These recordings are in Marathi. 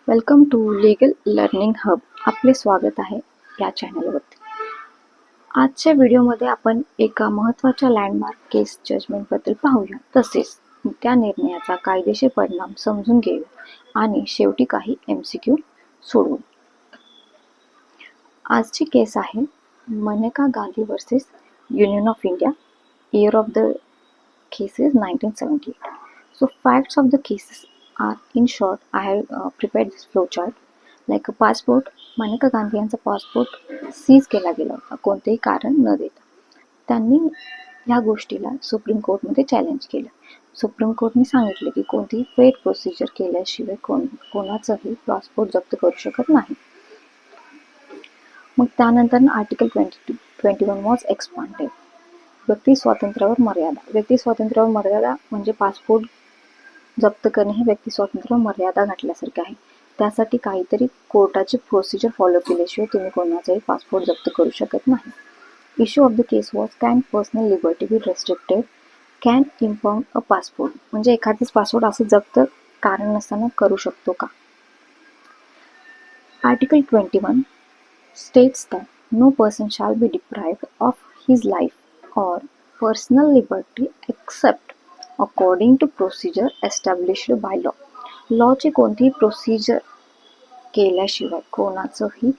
Welcome to legal learning hub. आपले स्वागत आहे या चॅनलवरती. आजच्या व्हिडिओमध्ये आपण एका महत्त्वाच्या लँडमार्क केस जजमेंटबद्दल पाहूया. तसेच त्या निर्णयाचा कायदेशीर परिणाम समजून घेऊया आणि शेवटी काही MCQ सोडवू. आजची केस आहे Maneka Gandhi versus union of India. Year of the case is 1978. So facts of the cases are, in short, I have prepared this flowchart. Like a passport, Maneka Gandhi यांचा पासपोर्ट सीज केला गेला होता कोणतेही कारण न देता. त्यांनी या गोष्टीला सुप्रीम कोर्टमध्ये चॅलेंज केलं. सुप्रीम कोर्टने सांगितले की कोणतीही फेअर प्रोसिजर केल्याशिवाय कोणाचाही पासपोर्ट जप्त करू शकत नाही. मग त्यानंतर आर्टिकल 21 वॉज एक्सपांडेड. व्यक्ती स्वातंत्र्यावर मर्यादा म्हणजे पासपोर्ट जप्त करणे हे व्यक्ती स्वातंत्र्यावर मर्यादा घातल्यासारखे आहे. त्यासाठी काहीतरी कोर्टाची प्रोसिजर फॉलो केल्याशिवाय तुम्ही कोणाचाही पासपोर्ट जप्त करू शकत नाही. Issue of the case was can personal liberty B restricted, can impound a passport म्हणजे एखादेच पासपोर्ट असं जप्त कारण नसताना करू शकतो का. Article 21 states that no person shall be deprived of his life or personal liberty except according to procedure established by law. लॉची कोणतीही प्रोसिजर केल्याशिवाय कोणाचंही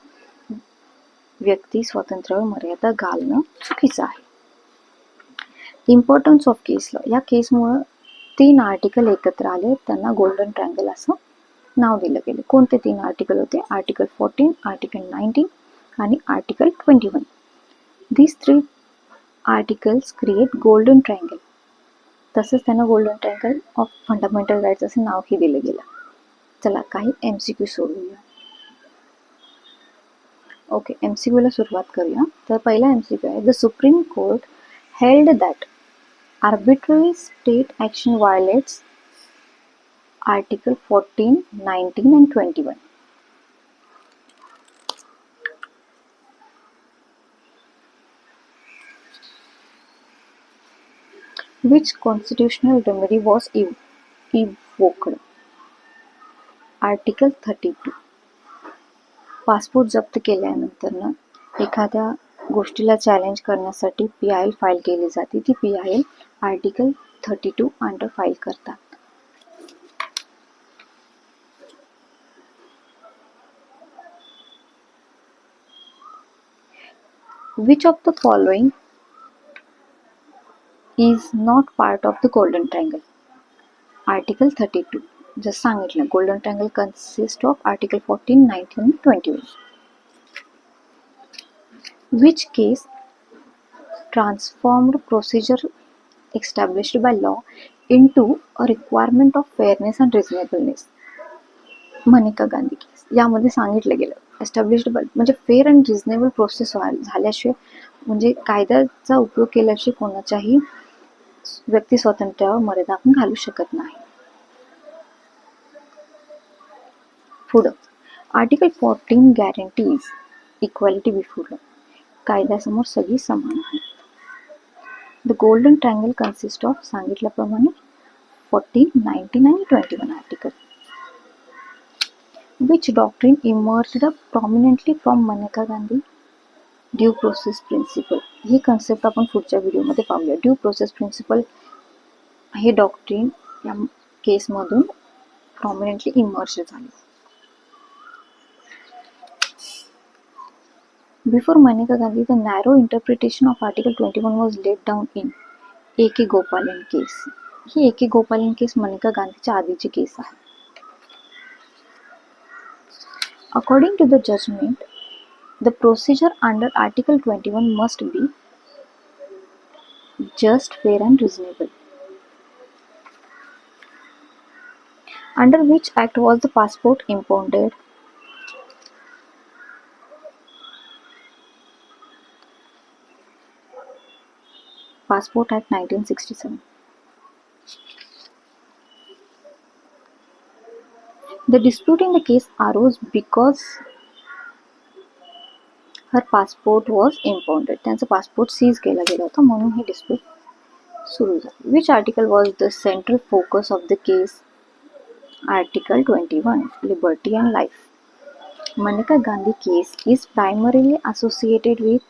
व्यक्ती स्वातंत्र्यावर मर्यादा घालणं चुकीचं आहे. Importance of case law. या केसमुळं 3 आर्टिकल एकत्र आले, त्यांना गोल्डन ट्रायंगल असं नाव दिलं गेलं. कोणते 3 आर्टिकल होते? आर्टिकल 14, आर्टिकल 19 आणि article 21. These 3 articles create golden triangle. तसंच त्यांना golden triangle of fundamental rights असे नावही दिलं गेलं. चला काही MCQ सोडवूया. ओके, MCQ ला सुरुवात करूया. तर पहिला MCQ आहे, the supreme court held that arbitrary state action violates article 14, 19 and 21. Which constitutional remedy was evoked? Article 32. Passport जप्त केल्यानंतर ना एखाद्या गोष्टीला चॅलेंज करण्यासाठी PIL फाईल केली जाते. ती PIL आर्टिकल 32 अंडर फाईल करतात. Which of the following is not part of the golden triangle? Article 32. जसं सांगितलं, golden triangle consist of article 14, 19 and 21. Which case transformed procedure established by law into a requirement of fairness and reasonableness? Maneka Gandhi case. यामध्ये सांगितलं गेलं एस्टॅब्लिश्ड बाय म्हणजे फेअर अँड रिझनेबल प्रोसेस झाल्याशिवाय म्हणजे कायद्याचा उपयोग केल्याशिवाय कोणाच्याही व्यक्ती स्वातंत्र्यावर मर्यादा आपण घालू शकत नाही. पुढं article 14 guarantees equality before law. कायद्यासमोर सगळी समान आहेत. The golden triangle consist of सांगितल्याप्रमाणे 14, 19 आणि 21 article. Which doctrine emerged prominently from Maneka Gandhi? Due process principle. ही कन्सेप्ट आपण पुढच्या व्हिडिओमध्ये पाहूया. ड्यू प्रोसेस प्रिन्सिपल हे डॉक्ट्रिन या केसमधून प्रॉमिनेंटली इमर्ज झाले. Before Maneka Gandhi the narrow interpretation of article 21 was laid down in AK Gopalan case. ही AK गोपालन केस मनेका गांधीच्या आधीची केस आहे. According to the judgment, the procedure under Article 21 must be just, fair and reasonable. Under which act was the passport impounded? Passport Act 1967. The dispute in the case arose because her passport was impounded. त्यांचा पासपोर्ट सीज केला गेला होता म्हणून ही डिस्प्यूट सुरू झाली. Which article was the central focus of the case Article 21, Liberty and Life. Maneka Gandhi case is primarily associated with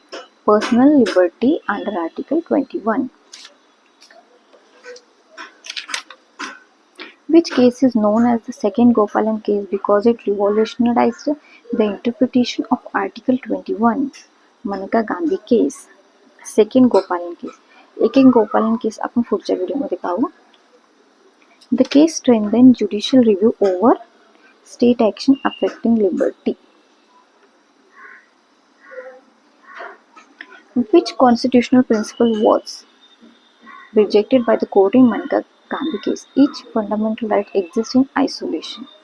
personal liberty under Article 21. Which case is known as the second Gopalan case because it revolutionized the interpretation of Article 21. Maneka Gandhi case. Second गोपालन केस. एक एक गोपालन केस आपण पुढच्या व्हिडिओमध्ये पाहू. The case strengthened judicial review over state action affecting liberty. Which constitutional principle was rejected by the court in Maneka Gandhi case? Each fundamental right exists in isolation.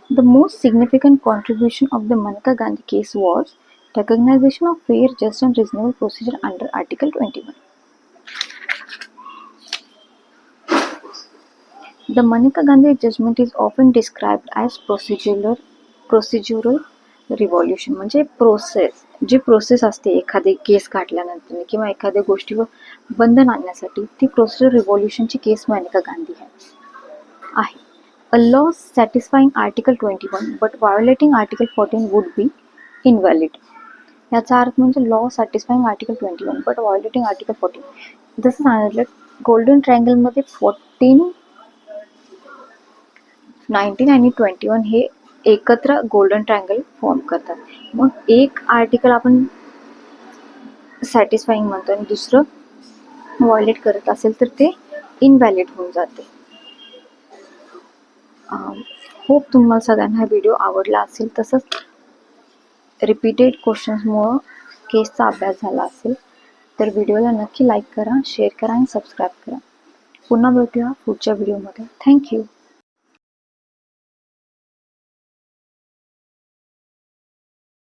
The most significant contribution of the Maneka Gandhi case was recognition of fair, just and reasonable procedure under Article 21. The Maneka Gandhi judgment is often described as procedural revolution. म्हणजे जी प्रोसेस असते एखादी केस काढल्यानंतर किंवा एखाद्या गोष्टीवर बंधन आणण्यासाठी, ती प्रोसिजर रिव्हॉल्युशनची केस मेनका गांधी आहे. A law satisfying Article 21 but violating Article 14 would be invalid. याचा अर्थ म्हणजे law satisfying article 21 but violating article 14. जसं सांगितलं गोल्डन ट्रायंगलमध्ये 14, 19 आणि 21 हे एकत्र गोल्डन ट्रायंगल फॉर्म करतात. मग एक आर्टिकल आपण सॅटिस्फाईंग म्हणतो आणि दुसरं व्हायोलेट करत असेल तर ते इनव्हॅलिड होऊन जाते. होप तुम्हाला सगळ्यांना हा व्हिडिओ आवडला असेल. तसंच रिपीटेड क्वेश्चन्समुळं केसचा अभ्यास झाला असेल तर व्हिडिओला नक्की लाईक करा, शेअर करा आणि सबस्क्राईब करा. पुन्हा भेटूया पुढच्या व्हिडिओमध्ये. थँक्यू.